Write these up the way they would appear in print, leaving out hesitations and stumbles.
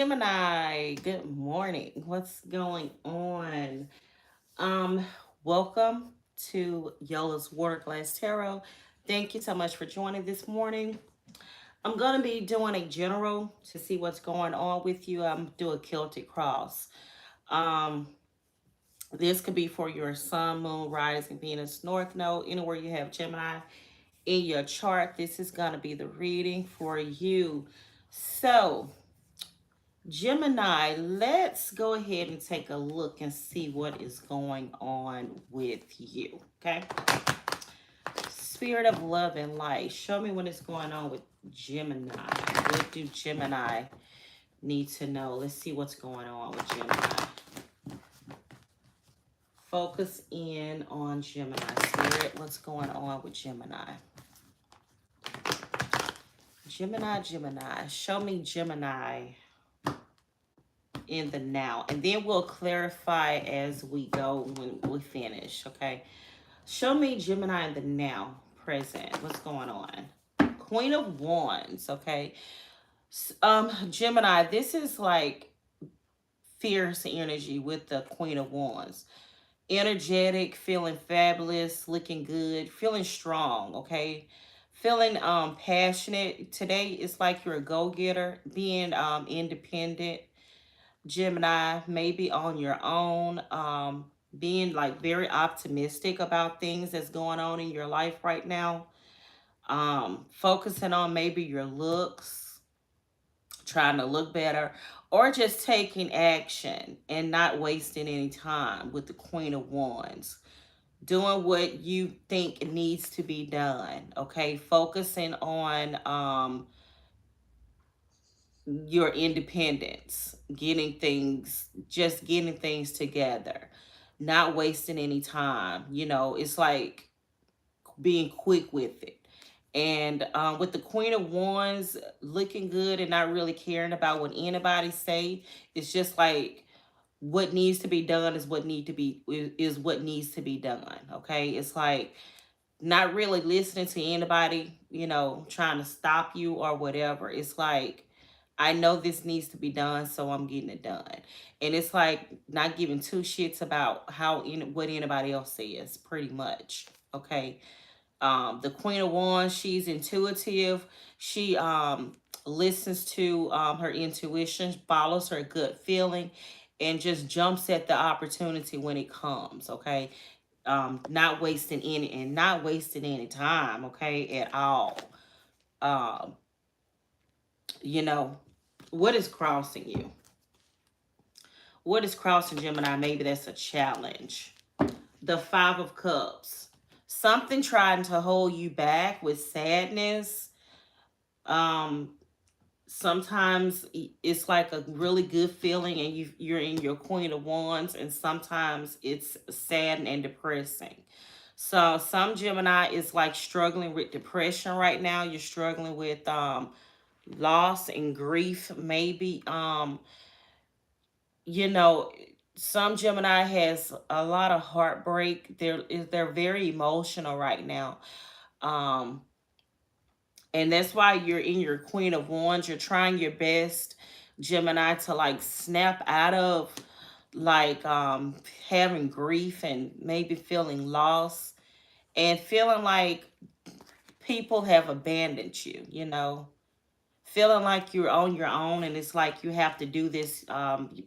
Gemini, good morning. What's going on? Um, Welcome to Yola's Water Glass Tarot. Thank you so much for joining this morning. I'm gonna be doing a general to see what's going on with you. I'm do a Celtic cross. Um, this could be for your sun, moon, rising, Venus, north node, anywhere you have Gemini in your chart. This is gonna be the reading for you. So Gemini, let's go ahead and take a look and see what is going on with you. Okay. Spirit of love and light. Show me what is going on with Gemini. What do Gemini need to know? Let's see what's going on with Gemini. Focus in on Gemini. Spirit, what's going on with Gemini? Gemini. Show me Gemini in the now. And then we'll clarify as we go when we finish, okay? Show me Gemini in the now, present. What's going on? Queen of Wands, okay? Gemini, this is like fierce energy with the Queen of Wands. Energetic, feeling fabulous, looking good, feeling strong, okay? Feeling passionate. Today it's like you're a go-getter, being independent. Gemini, maybe on your own, being like very optimistic about things that's going on in your life right now. Focusing on maybe your looks, trying to look better, or just taking action and not wasting any time with the Queen of Wands. Doing what you think needs to be done. Okay. Focusing on your independence, getting things together, not wasting any time. It's like being quick with it. And with the Queen of Wands looking good and not really caring about what anybody say, it's just like what needs to be done is what needs to be done. Okay, it's like not really listening to anybody, trying to stop you or whatever. It's like, I know this needs to be done, so I'm getting it done. And it's like not giving two shits about what anybody else says, pretty much. Okay. The Queen of Wands, she's intuitive. She listens to her intuition, follows her gut feeling, and just jumps at the opportunity when it comes. Okay, not wasting any time, okay, at all. um you know what is crossing you? What is crossing Gemini? Maybe that's a challenge. The Five of Cups, something trying to hold you back with sadness. um Sometimes it's like a really good feeling and you're in your Queen of Wands, and sometimes it's sad and depressing. So some Gemini is like struggling with depression right now. You're struggling with loss and grief, maybe. You know, some Gemini has a lot of heartbreak. They're very emotional right now. Um and that's why you're in your Queen of Wands. You're trying your best, Gemini, to like snap out of like having grief and maybe feeling lost and feeling like people have abandoned you, feeling like you're on your own, and it's like you have to do this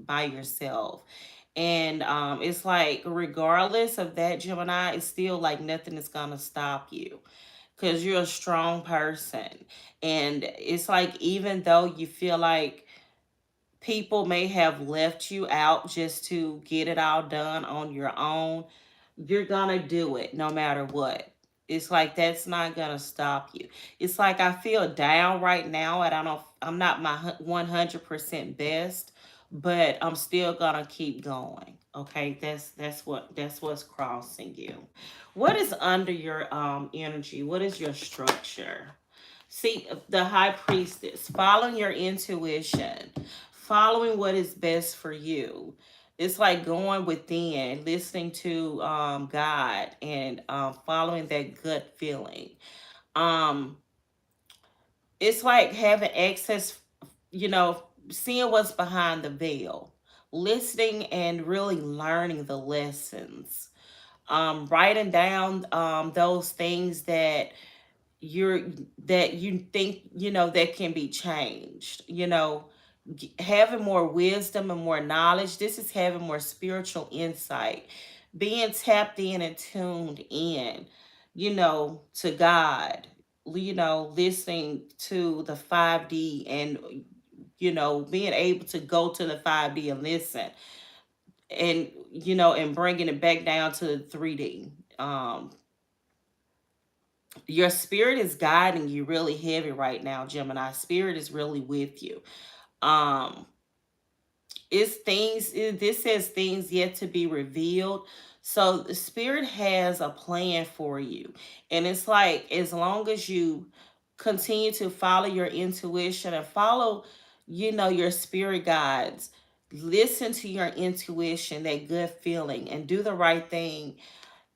by yourself. And it's like regardless of that, Gemini, it's still like nothing is gonna stop you because you're a strong person. And it's like, even though you feel like people may have left you out just to get it all done on your own, you're gonna do it no matter what. It's like that's not gonna stop you. It's like I feel down right now, and I don't. I'm not my 100% best, but I'm still gonna keep going. Okay, that's what's crossing you. What is under your energy? What is your structure? See, the High Priestess, following your intuition, following what is best for you. It's like going within, listening to God, and following that gut feeling. Um, it's like having access, you know, seeing what's behind the veil, listening and really learning the lessons, writing down those things you're that you think that can be changed. Having more wisdom and more knowledge. This is having more spiritual insight, being tapped in and tuned in, to God. Listening to the 5D, and being able to go to the 5D and listen, and and bringing it back down to the 3D. Your spirit is guiding you really heavy right now, Gemini. Spirit is really with you. um this says things yet to be revealed. So the spirit has a plan for you, and it's like, as long as you continue to follow your intuition and follow your spirit guides, listen to your intuition, that good feeling, and do the right thing,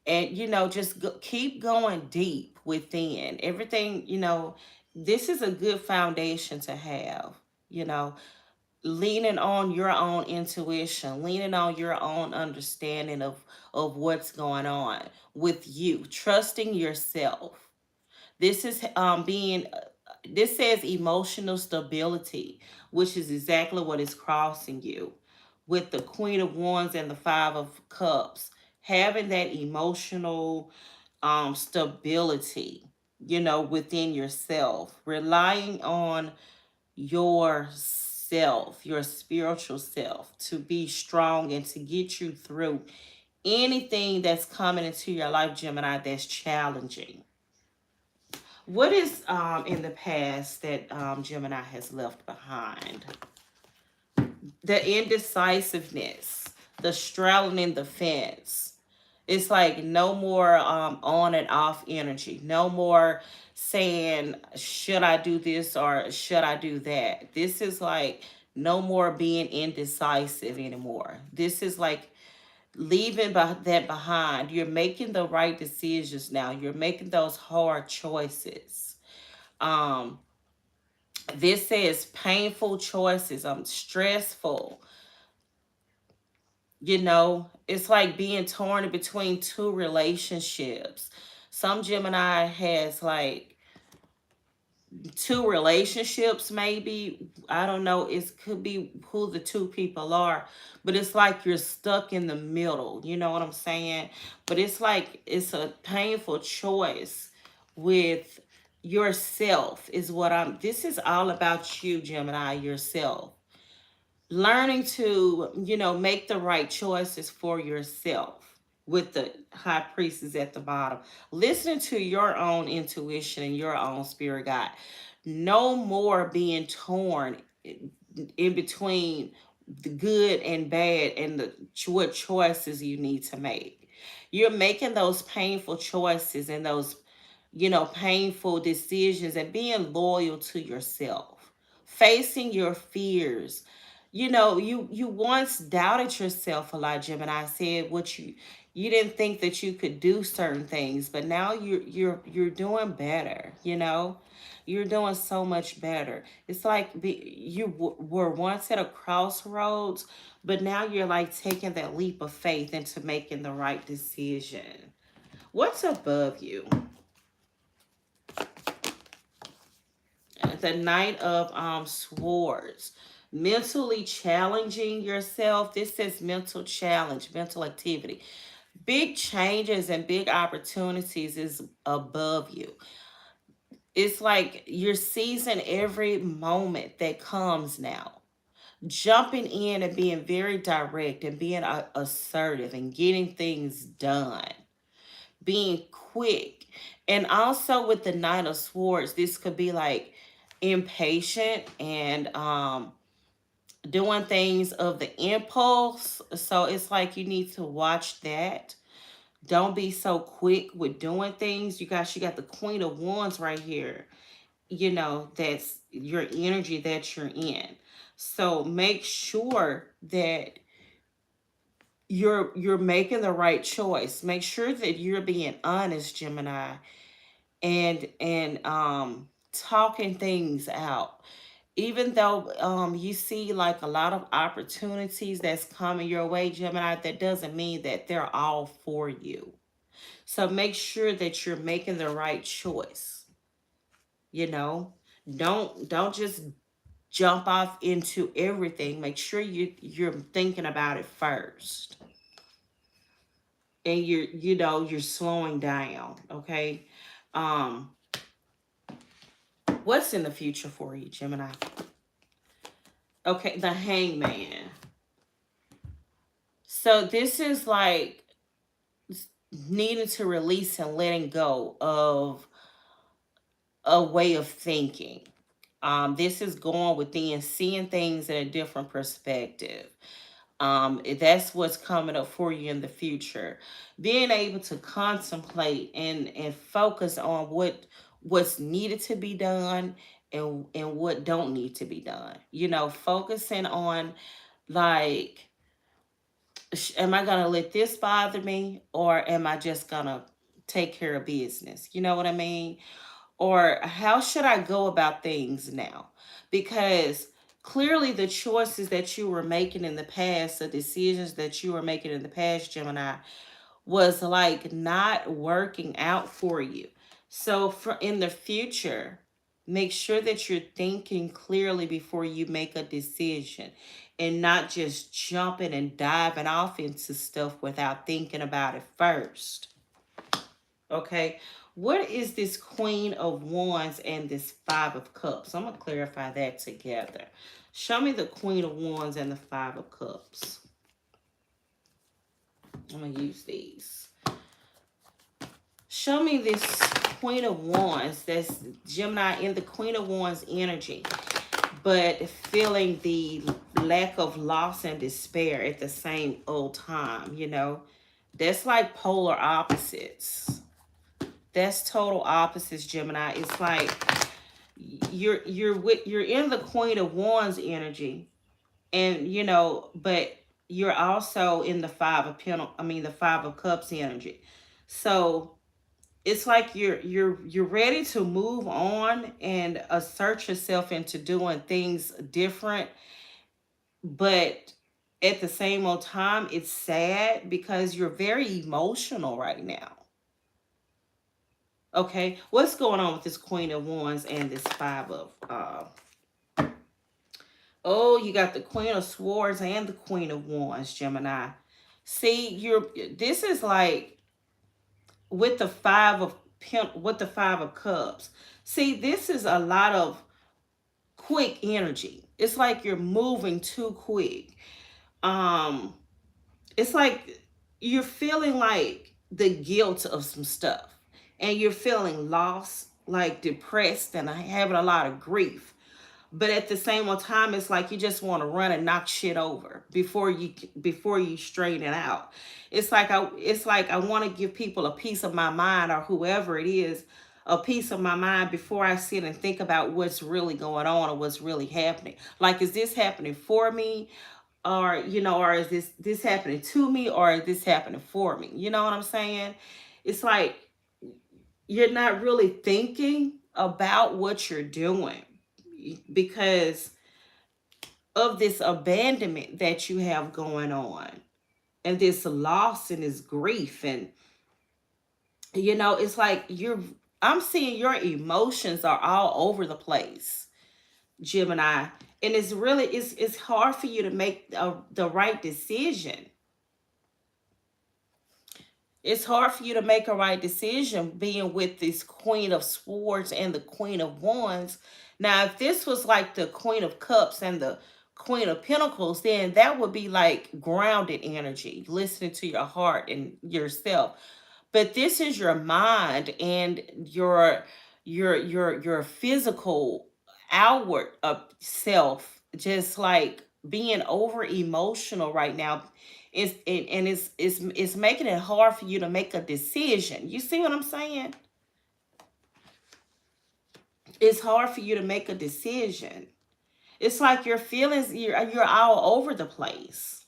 and just keep going deep within everything. This is a good foundation to have. you know Leaning on your own intuition, leaning on your own understanding of what's going on with you, trusting yourself. This is being this says emotional stability, which is exactly what is crossing you with the Queen of Wands and the Five of Cups. Having that emotional stability, within yourself, relying on yourself, your spiritual self, to be strong and to get you through anything that's coming into your life, Gemini, that's challenging. What is in the past that Gemini has left behind? The indecisiveness, the straddling the fence. It's like no more on and off energy. No more saying, should I do this or should I do that? This is like no more being indecisive anymore. This is like leaving that behind. You're making the right decisions now. You're making those hard choices. Um, this says painful choices. Stressful. It's like being torn between two relationships. Some Gemini has like two relationships, maybe. I don't know. It could be who the two people are, but it's like you're stuck in the middle. You know what I'm saying? But it's like it's a painful choice with yourself, is what I'm. This is all about you, Gemini, yourself. Learning to make the right choices for yourself, with the high priestess at the bottom, listening to your own intuition and your own spirit guide. No more being torn in between the good and bad, and what choices you need to make. You're making those painful choices and those painful decisions, and being loyal to yourself, facing your fears. You once doubted yourself a lot, Gemini. Said what you didn't think that you could do certain things, but now you're doing better. You're doing so much better. It's like you were once at a crossroads, but now you're like taking that leap of faith into making the right decision. What's above you? The Knight of Swords. Mentally challenging yourself. This says mental challenge, mental activity. Big changes and big opportunities is above you. It's like you're seizing every moment that comes now. Jumping in and being very direct and being assertive and getting things done. Being quick. And also with the Knight of Swords, this could be like impatient and doing things of the impulse. So it's like you need to watch that. Don't be so quick with doing things. You got the Queen of Wands right here. That's your energy that you're in. So make sure that you're making the right choice. Make sure that you're being honest, Gemini, and talking things out. Even though you see like a lot of opportunities that's coming your way, Gemini, that doesn't mean that they're all for you. So make sure that you're making the right choice. You know, don't just jump off into everything. Make sure you're thinking about it first, and you're slowing down. Okay. Um, what's in the future for you, Gemini? Okay, the Hangman. So this is like needing to release and letting go of a way of thinking. This is going within, seeing things in a different perspective. That's what's coming up for you in the future. Being able to contemplate and focus on what's needed to be done and what don't need to be done. Focusing on like, am I gonna let this bother me, or am I just gonna take care of business? You know what I mean? Or how should I go about things now? Because clearly the choices that you were making in the past, the decisions that you were making in the past, Gemini, was like not working out for you. So for in the future, make sure that you're thinking clearly before you make a decision and not just jumping and diving off into stuff without thinking about it first. Okay. What is this Queen of Wands and this Five of Cups? I'm going to clarify that together. Show me the Queen of Wands and the Five of Cups. I'm going to use these. Show me this Queen of Wands. That's Gemini in the Queen of Wands energy, but feeling the lack of loss and despair at the same old time. That's like polar opposites. That's total opposites, Gemini. It's like you're in the Queen of Wands energy, and but you're also in the the Five of Cups energy. So it's like you're ready to move on and assert yourself into doing things different, but at the same old time, it's sad because you're very emotional right now. Okay, what's going on with this Queen of Wands and this Five of oh, you got the Queen of Swords and the Queen of Wands, Gemini. See, this is like with the with the Five of Cups. See, this is a lot of quick energy. It's like you're moving too quick. Um, it's like you're feeling like the guilt of some stuff, and you're feeling lost, like depressed, and having a lot of grief. But at the same time, it's like you just want to run and knock shit over before you straighten it out. It's like I want to give people a piece of my mind, or whoever it is, a piece of my mind before I sit and think about what's really going on or what's really happening. Like, is this happening for me? Or is this happening to me, or is this happening for me? You know what I'm saying? It's like you're not really thinking about what you're doing because of this abandonment that you have going on, and this loss and this grief. And it's like I'm seeing your emotions are all over the place, Gemini. And it's hard for you to make the right decision. It's hard for you to make a right decision being with this Queen of Swords and the Queen of Wands. Now, if this was like the Queen of Cups and the Queen of Pentacles, then that would be like grounded energy, listening to your heart and yourself. But this is your mind and your physical outward self, just like being over emotional right now. It's making it hard for you to make a decision. You see what I'm saying? It's hard for you to make a decision. It's like your feelings, you're all over the place.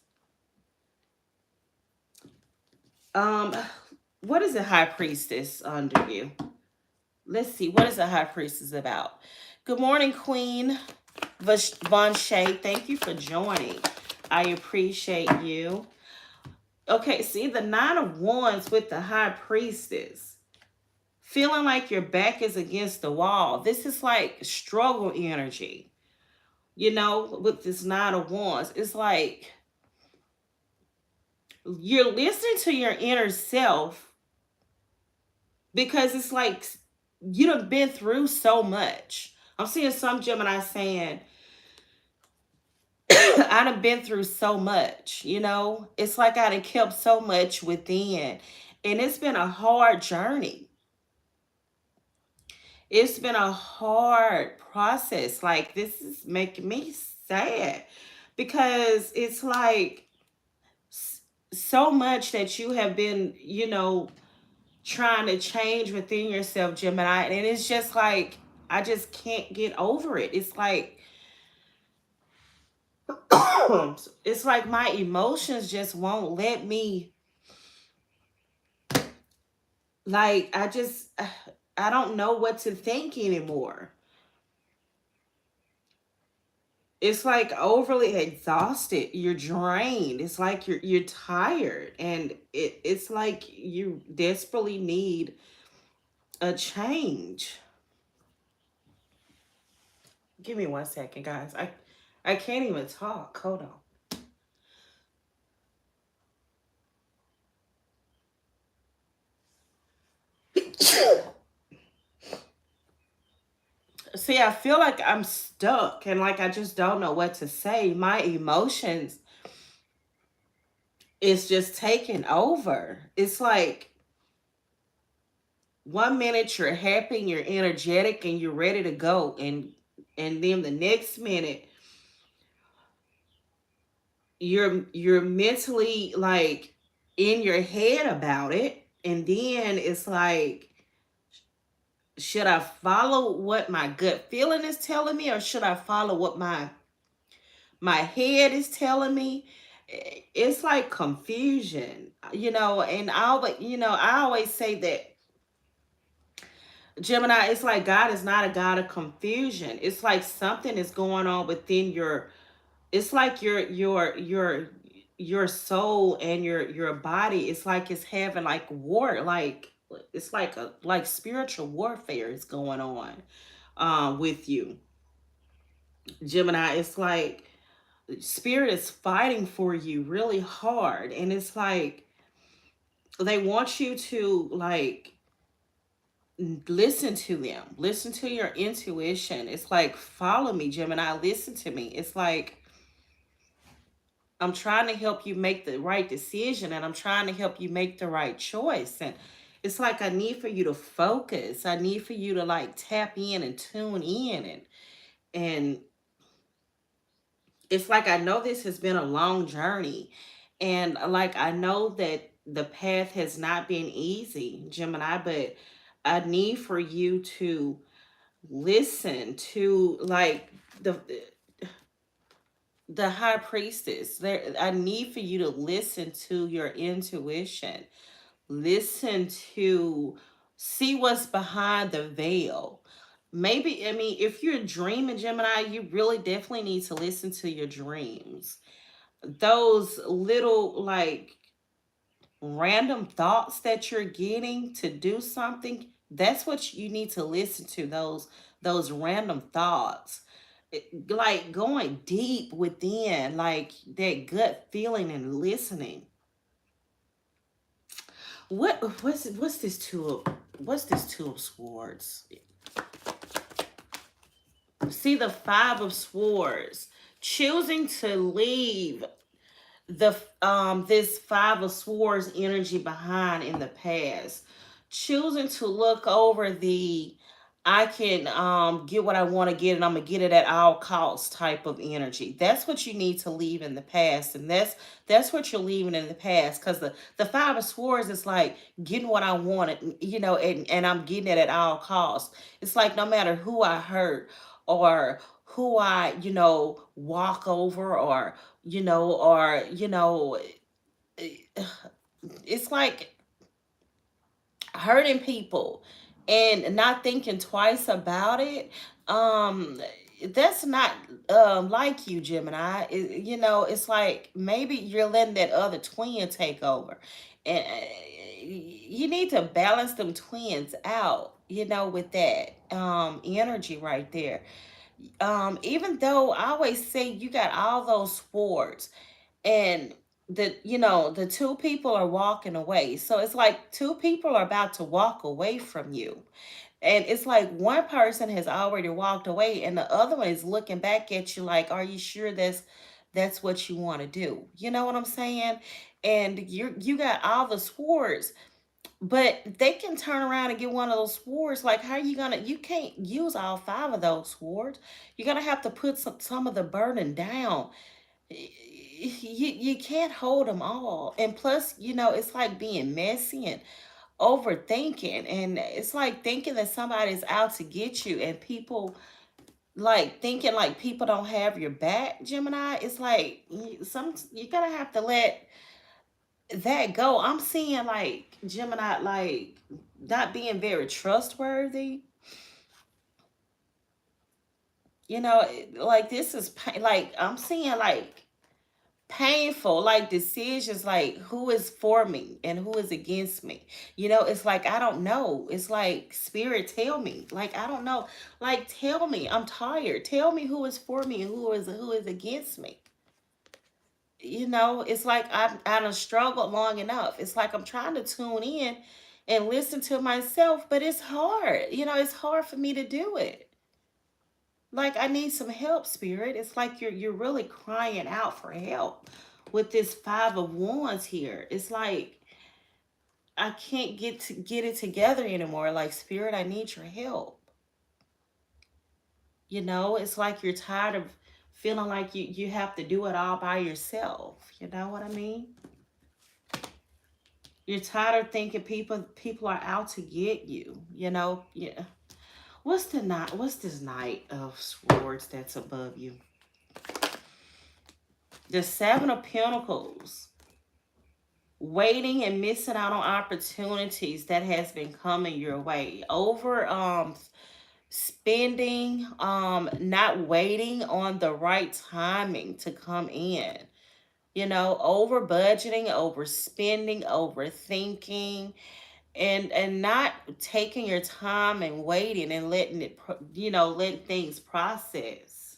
um what is the High Priestess under you? Let's see, what is the High Priestess about? Good morning, Queen. Von Shay, thank you for joining. I appreciate you. Okay, see the Nine of Wands with the High Priestess. Feeling like your back is against the wall. This is like struggle energy. With this Nine of Wands, it's like you're listening to your inner self because it's like you done been through so much. I'm seeing some Gemini saying, I done been through so much. It's like I done kept so much within. And it's been a hard journey. It's been a hard process. Like, this is making me sad because it's like so much that you have been, trying to change within yourself, Gemini. And it's just like, I just can't get over it. It's like, it's like my emotions just won't let me, like, I don't know what to think anymore. It's like overly exhausted. You're drained. It's like you're tired, and it's like you desperately need a change. Give me 1 second, guys. I can't even talk. Hold on. See, I feel like I'm stuck and like I just don't know what to say. My emotions is just taking over. It's like 1 minute you're happy, and you're energetic, and you're ready to go, and then the next minute you're mentally like in your head about it, and then it's like, should I follow what my gut feeling is telling me, or should I follow what my head is telling me? It's like confusion. And I always say that, Gemini, it's like God is not a God of confusion. It's like something is going on within it's like your soul and your body. It's like it's having like war, like it's like a like spiritual warfare is going on with you, Gemini. It's like spirit is fighting for you really hard, and it's like they want you to like listen to them, listen to your intuition. It's like, follow me, Gemini, listen to me. It's like I'm trying to help you make the right decision, and I'm trying to help you make the right choice. And it's like I need for you to focus. I need for you to like tap in and tune in, and it's like I know this has been a long journey, and like I know that the path has not been easy, Gemini, but I need for you to listen to like the high priestess. There, I need for you to listen to your intuition. Listen to see what's behind the veil. Maybe, I mean, if you're dreaming, Gemini, you really definitely need to listen to your dreams. Those little like random thoughts that you're getting to do something, that's what you need to listen to. Those random thoughts. Like going deep within, like that gut feeling, and listening. What's this two of swords? See the Five of Swords. Choosing to leave the this Five of Swords energy behind in the past. Choosing to look over the I can get what I want to get, and I'm gonna get it at all costs type of energy. That's what you need to leave in the past, and that's what you're leaving in the past, because the Five of Swords is like getting what I wanted, and I'm getting it at all costs. It's like no matter who I hurt, or who I walk over, or it's like hurting people and not thinking twice about it. um that's not like you, Gemini. It's like maybe you're letting that other twin take over, and you need to balance them twins out. With that energy right there. Even though I always say you got all those swords, and the two people are walking away, so it's like two people are about to walk away from you. And it's like one person has already walked away and the other one is looking back at you like, are you sure that's what you want to do? You know what I'm saying? And you got all the swords, but they can turn around and get one of those swords. Like, how are you gonna? You can't use all five of those swords. You're gonna have to put some of the burden down. You can't hold them all. And plus, it's like being messy and overthinking, and it's like thinking that somebody's out to get you, and people like thinking like people don't have your back, Gemini. It's like you're gonna have to let that go. I'm seeing like Gemini like not being very trustworthy. Like this is like I'm seeing like painful like decisions, like who is for me and who is against me. It's like I don't know. It's like spirit, tell me. Like I don't know. Like tell me, I'm tired. Tell me who is for me and who is against me. It's like I done struggled long enough. It's like I'm trying to tune in and listen to myself, but it's hard. It's hard for me to do it. Like I need some help, spirit. It's like you're really crying out for help with this 5 of wands here. It's like I can't get it together anymore. Like spirit, I need your help. It's like you're tired of feeling like you have to do it all by yourself. You know what I mean? You're tired of thinking people are out to get you. Yeah. What's this knight of swords that's above you? The 7 of pentacles. Waiting and missing out on opportunities that has been coming your way. Over spending, not waiting on the right timing to come in. Over budgeting, overspending, overthinking, and not taking your time and waiting and letting letting things process.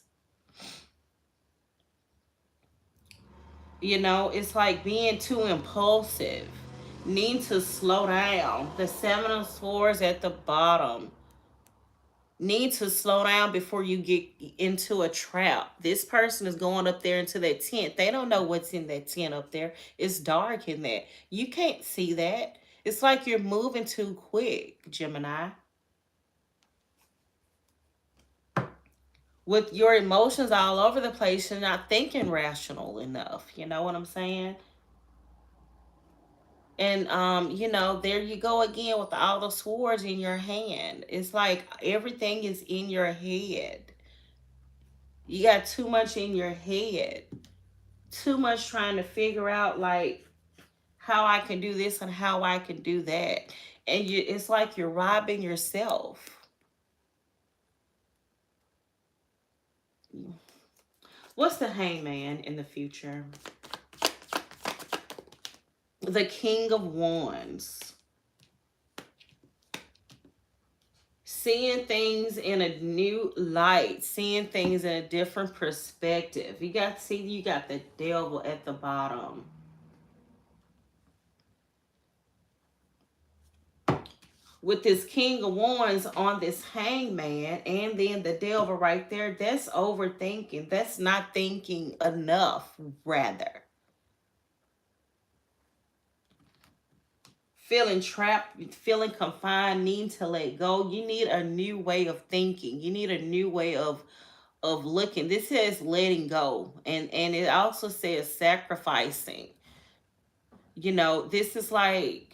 It's like being too impulsive. Need to slow down. The 7 of swords at the bottom. Need to slow down before you get into a trap. This person is going up there into that tent. They don't know what's in that tent up there. It's dark in there. You can't see that. It's like you're moving too quick, Gemini. With your emotions all over the place, you're not thinking rational enough. You know what I'm saying? And there you go again with all the swords in your hand. It's like everything is in your head. You got too much in your head. Too much trying to figure out like how I can do this and how I can do that. And it's like you're robbing yourself. What's the hangman in the future? The King of Wands. Seeing things in a new light, seeing things in a different perspective. You got the devil at the bottom. With this King of Wands on this hangman and then the devil right there, that's overthinking. That's not thinking enough, rather. Feeling trapped, feeling confined, needing to let go. You need a new way of thinking. You need a new way of looking. This says letting go, and it also says sacrificing. This is like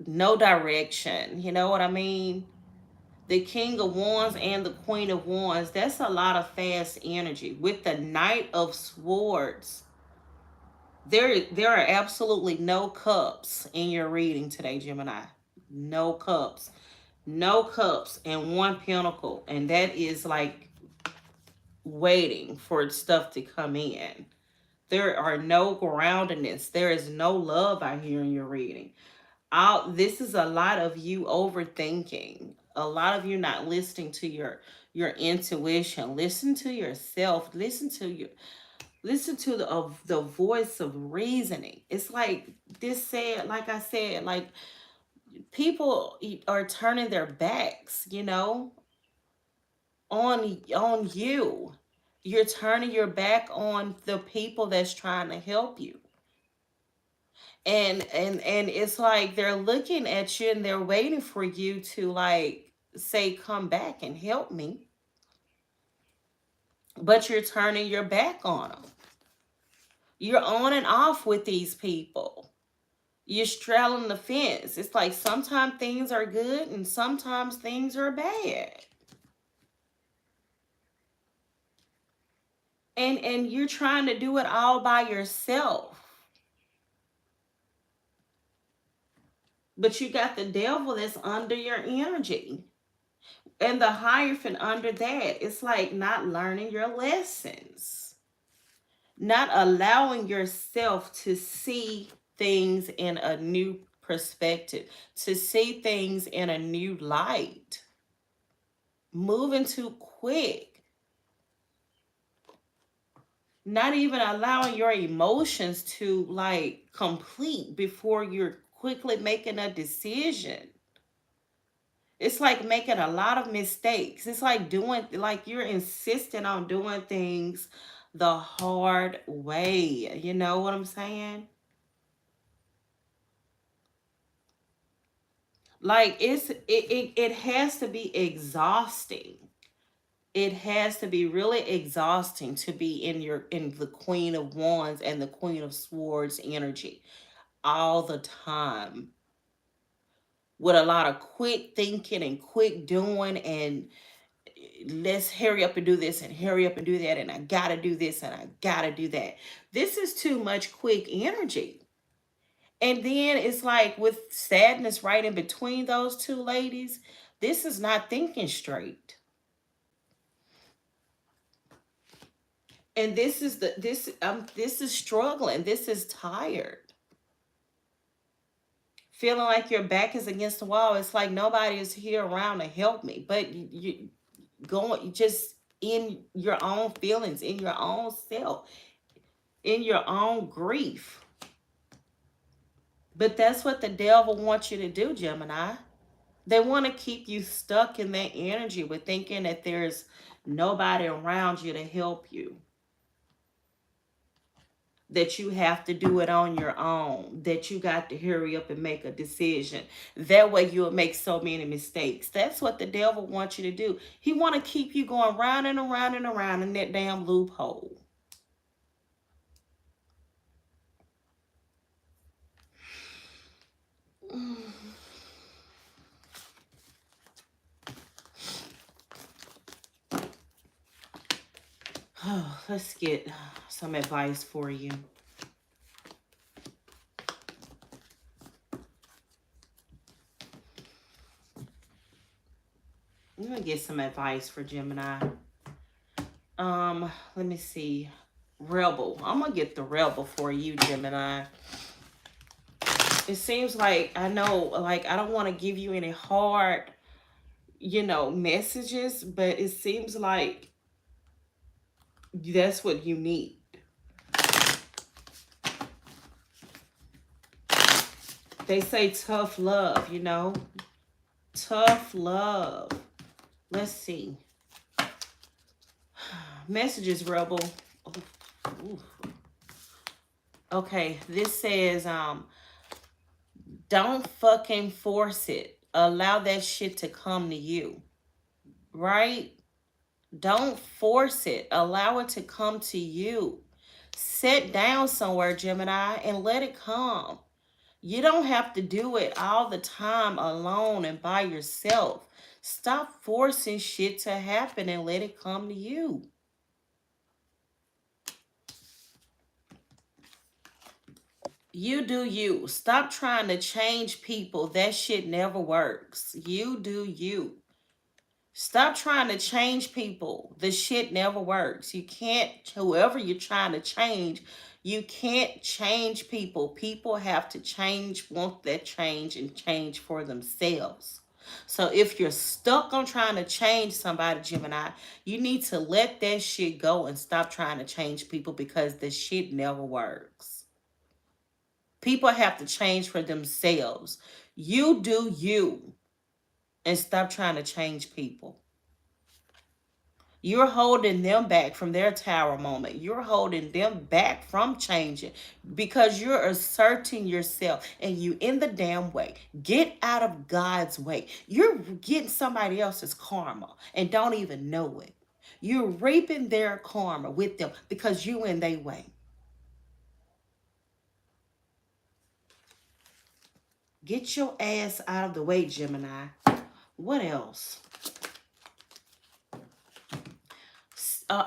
no direction. You know what I mean? The King of Wands and the Queen of Wands, that's a lot of fast energy. With the Knight of Swords, there are absolutely no cups in your reading today, Gemini. No cups. No cups and 1 pentacle. And that is like waiting for stuff to come in. There are no groundedness. There is no love out here in your reading. This is a lot of you overthinking. A lot of you not listening to your intuition. Listen to yourself. Listen to the voice of reasoning. It's like this said, like I said, like people are turning their backs, on you. You're turning your back on the people that's trying to help you. And it's like they're looking at you and they're waiting for you to like say come back and help me, but you're turning your back on them. You're on and off with these people. You're straddling the fence. It's like sometimes things are good and sometimes things are bad. And you're trying to do it all by yourself. But you got the devil that's under your energy. And the Hierophant under that, it's like not learning your lessons, not allowing yourself to see things in a new perspective, to see things in a new light, moving too quick, not even allowing your emotions to like complete before you're quickly making a decision. It's like making a lot of mistakes. It's like like you're insisting on doing things the hard way. You know what I'm saying? Like it has to be exhausting. It has to be really exhausting to be in the Queen of Wands and the Queen of Swords energy all the time, with a lot of quick thinking and quick doing, and let's hurry up and do this and hurry up and do that, and I gotta do this and I gotta do that. This is too much quick energy. And then it's like with sadness right in between those two ladies, this is not thinking straight. And this is struggling. This is tired. Feeling like your back is against the wall. It's like nobody is here around to help me. But you going just in your own feelings, in your own self, in your own grief. But that's what the devil wants you to do, Gemini. They want to keep you stuck in that energy with thinking that there's nobody around you to help you, that you have to do it on your own, that you got to hurry up and make a decision. That way you'll make so many mistakes. That's what the devil wants you to do. He want to keep you going round and around and around in that damn loophole. Oh, let's get some advice for you. I'm gonna get some advice for Gemini. Let me see. Rebel. I'm gonna get the Rebel for you, Gemini. It seems like I know, like I don't want to give you any hard, messages, but it seems like that's what you need. They say tough love, tough love. Let's see. Messages, Rebel. Ooh. Okay, this says, don't fucking force it. Allow that shit to come to you. Right? Don't force it. Allow it to come to you. Sit down somewhere, Gemini, and let it come. You don't have to do it all the time alone and by yourself. Stop forcing shit to happen and let it come to you. You do you. Stop trying to change people. That shit never works. You do you. Stop trying to change people. This shit never works. You can't, whoever you're trying to change, you can't change people. People have to change, want that change, and change for themselves. So if you're stuck on trying to change somebody, Gemini, you need to let that shit go and stop trying to change people because the shit never works. People have to change for themselves. You do you and stop trying to change people. You're holding them back from their tower moment. You're holding them back from changing because you're asserting yourself and you in the damn way. Get out of God's way. You're getting somebody else's karma and don't even know it. You're reaping their karma with them because you in their way. Get your ass out of the way, Gemini. What else?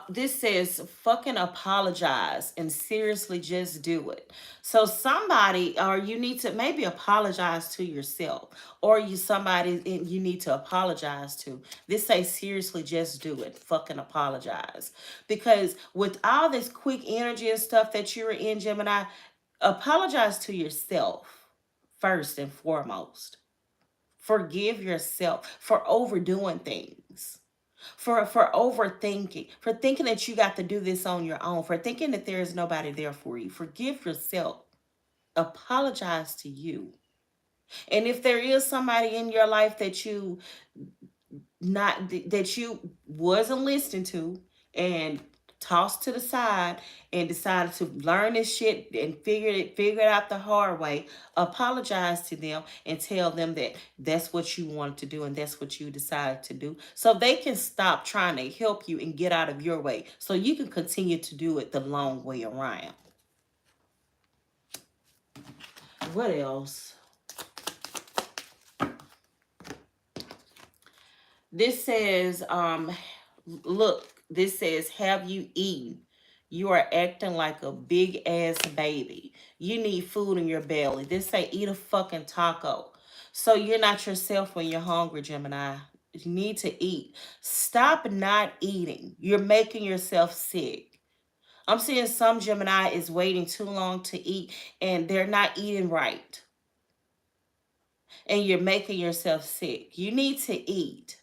This says fucking apologize and seriously just do it. So somebody, or you need to maybe apologize to yourself, or you somebody you need to apologize to. This say seriously just do it. Fucking apologize. Because with all this quick energy and stuff that you're in, Gemini, apologize to yourself first and foremost. Forgive yourself for overdoing things, for overthinking, for thinking that you got to do this on your own, for thinking that there is nobody there for you. Forgive yourself. Apologize to you. And if there is somebody in your life that you wasn't listening to and tossed to the side and decided to learn this shit and figure it out the hard way, apologize to them and tell them that that's what you wanted to do and that's what you decided to do, so they can stop trying to help you and get out of your way so you can continue to do it the long way around. What else? This says, look, this says, have you eaten? You are acting like a big ass baby. You need food in your belly. This say, eat a fucking taco. So you're not yourself when you're hungry, Gemini. You need to eat. Stop not eating. You're making yourself sick. I'm seeing some Gemini is waiting too long to eat and they're not eating right. And you're making yourself sick. You need to eat.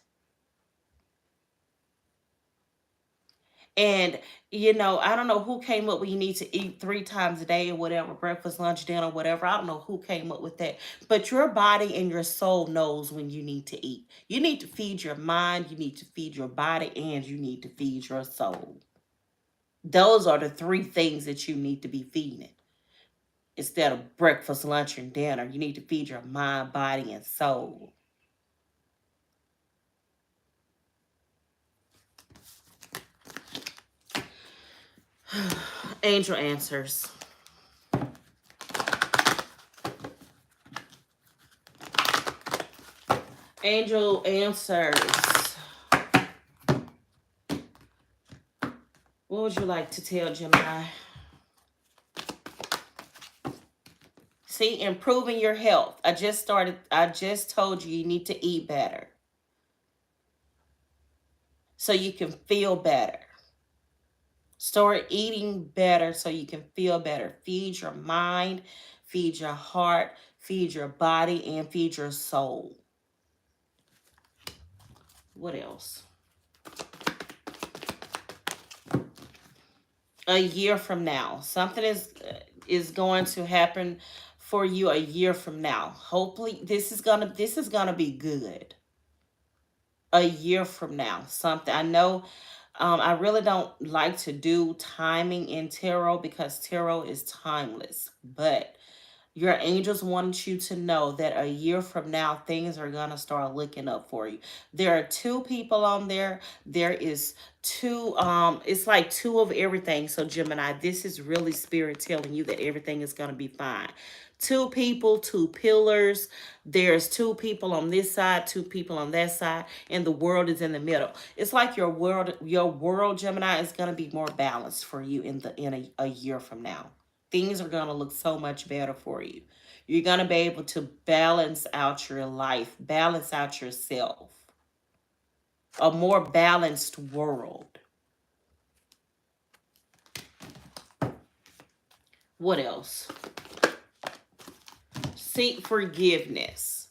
And I don't know who came up with you need to eat 3 times a day or whatever, breakfast, lunch, dinner, whatever. I don't know who came up with that. But your body and your soul knows when you need to eat. You need to feed your mind, you need to feed your body, and you need to feed your soul. Those are the 3 things that you need to be feeding. Instead of breakfast, lunch, and dinner, you need to feed your mind, body, and soul. Angel answers. Angel answers. What would you like to tell Gemini? See, improving your health. I just told you need to eat better. So you can feel better. Start eating better so you can feel better. Feed your mind, feed your heart, feed your body, and feed your soul. What else? A year from now, something is going to happen for you a year from now. Hopefully, this is gonna be good. A year from now, something I know. I really don't like to do timing in tarot because tarot is timeless, but your angels want you to know that a year from now, things are going to start looking up for you. There are 2 people on there. There is it's like 2 of everything. So Gemini, this is really spirit telling you that everything is going to be fine. 2 people, 2 pillars. There's 2 people on this side, 2 people on that side, and the world is in the middle. It's like your world, Gemini, is going to be more balanced for you in a year from now. Things are going to look so much better for you. You're going to be able to balance out your life, balance out yourself. a more balanced world. What else? Seek forgiveness.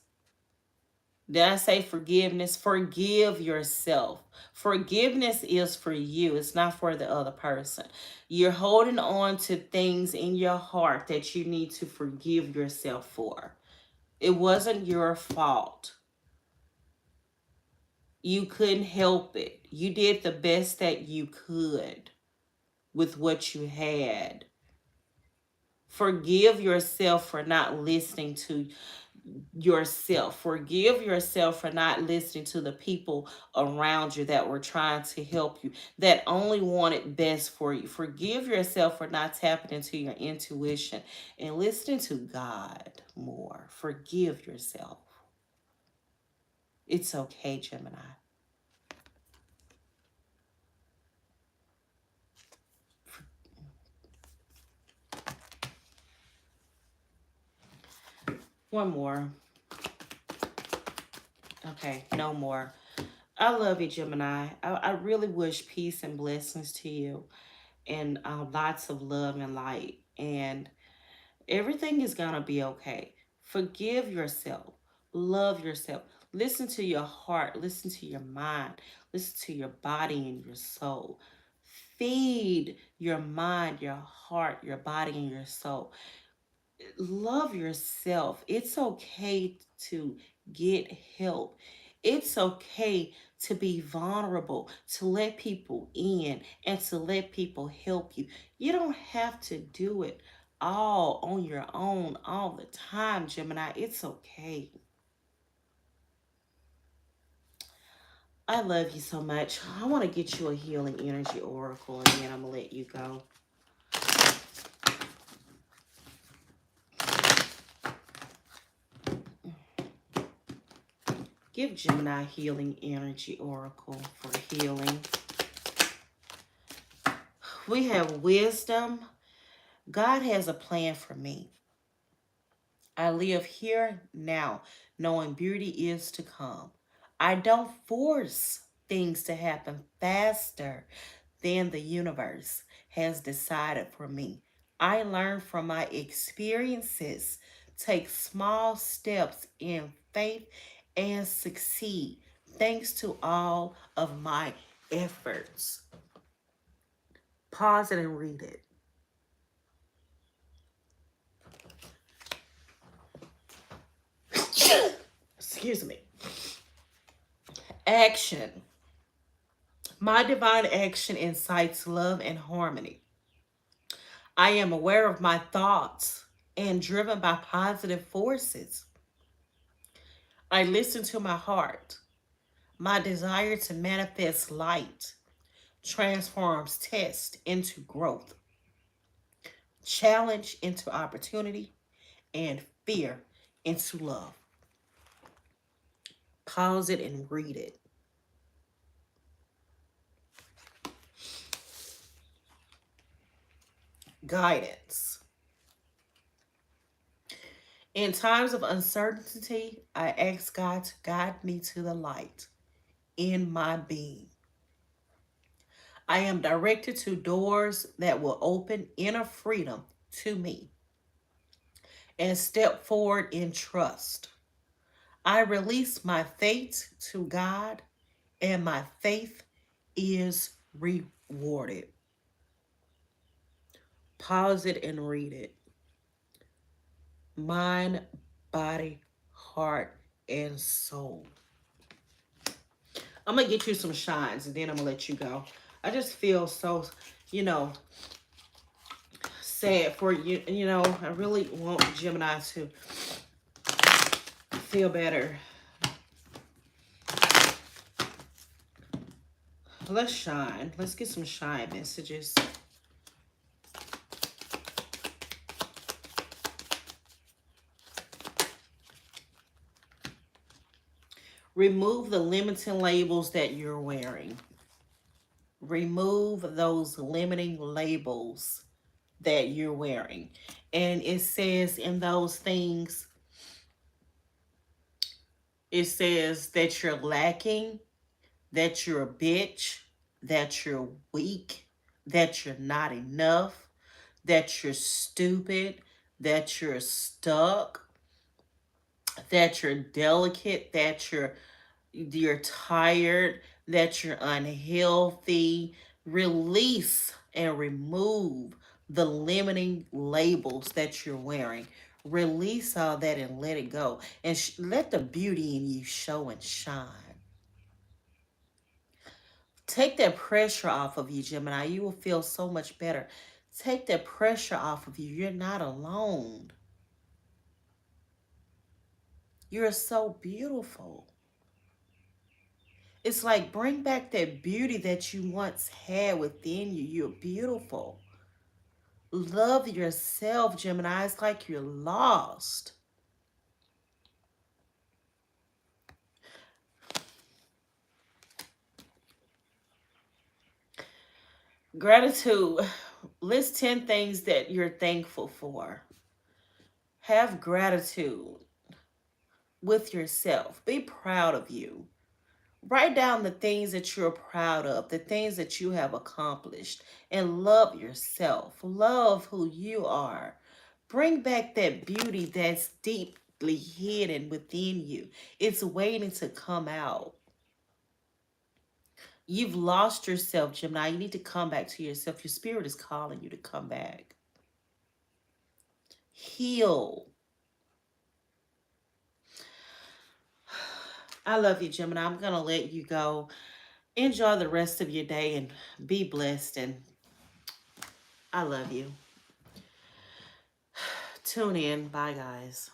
Did I say forgiveness? Forgive yourself. Forgiveness is for you, it's not for the other person. You're holding on to things in your heart that you need to forgive yourself for. It wasn't your fault. You couldn't help it. You did the best that you could with what you had. Forgive yourself for not listening to yourself. Forgive yourself for not listening to the people around you that were trying to help you, that only wanted best for you. Forgive yourself for not tapping into your intuition and listening to God more. Forgive yourself. It's okay, Gemini. One more. Okay, no more. I love you, Gemini. I really wish peace and blessings to you, and lots of love and light. And everything is going to be okay. Forgive yourself. Love yourself. Listen to your heart. Listen to your mind. Listen to your body and your soul. Feed your mind, your heart, your body, and your soul. Love yourself. It's okay to get help. It's okay to be vulnerable, to let people in, and to let people help you. You don't have to do it all on your own all the time, Gemini. It's okay. I love you so much. I want to get you a healing energy oracle, and then I'm going to let you go. Give Gemini healing energy oracle for healing. We have wisdom. God has a plan for me. I live here now, knowing beauty is to come. I don't force things to happen faster than the universe has decided for me. I learn from my experiences, take small steps in faith, and succeed thanks to all of my efforts. Pause it and read it. Excuse me. Action. My divine action incites love and harmony. I am aware of my thoughts and driven by positive forces. I listen to my heart. My desire to manifest light transforms test into growth, challenge into opportunity, and fear into love. Pause it and read it. Guidance. In times of uncertainty, I ask God to guide me to the light in my being. I am directed to doors that will open inner freedom to me and step forward in trust. I release my faith to God, and my faith is rewarded. Pause it and read it. Mind, body, heart, and soul. I'm going to get you some shines and then I'm going to let you go. I just feel so, you know, sad for you. You know, I really want Gemini to feel better. Let's shine. Let's get some shine messages. Remove the limiting labels that you're wearing. Remove those limiting labels that you're wearing. And it says in those things, it says that you're lacking, that you're a bitch, that you're weak, that you're not enough, that you're stupid, that you're stuck, that you're delicate, that you're tired, that you're unhealthy. Release and remove the limiting labels that you're wearing. Release all that and let it go. And let the beauty in you show and shine. Take that pressure off of you, Gemini. You will feel so much better. Take that pressure off of you. You're not alone. You're so beautiful. It's like bring back that beauty that you once had within you. You're beautiful. Love yourself, Gemini. It's like you're lost. Gratitude. List 10 things that you're thankful for. Have gratitude with yourself. Be proud of you. Write down the things that you're proud of, the things that you have accomplished, and love yourself. Love who you are. Bring back that beauty that's deeply hidden within you. It's waiting to come out. You've lost yourself, Gemini. You need to come back to yourself. Your spirit is calling you to come back. Heal. I love you, Gemini. I'm going to let you go. Enjoy the rest of your day and be blessed. And I love you. Tune in. Bye, guys.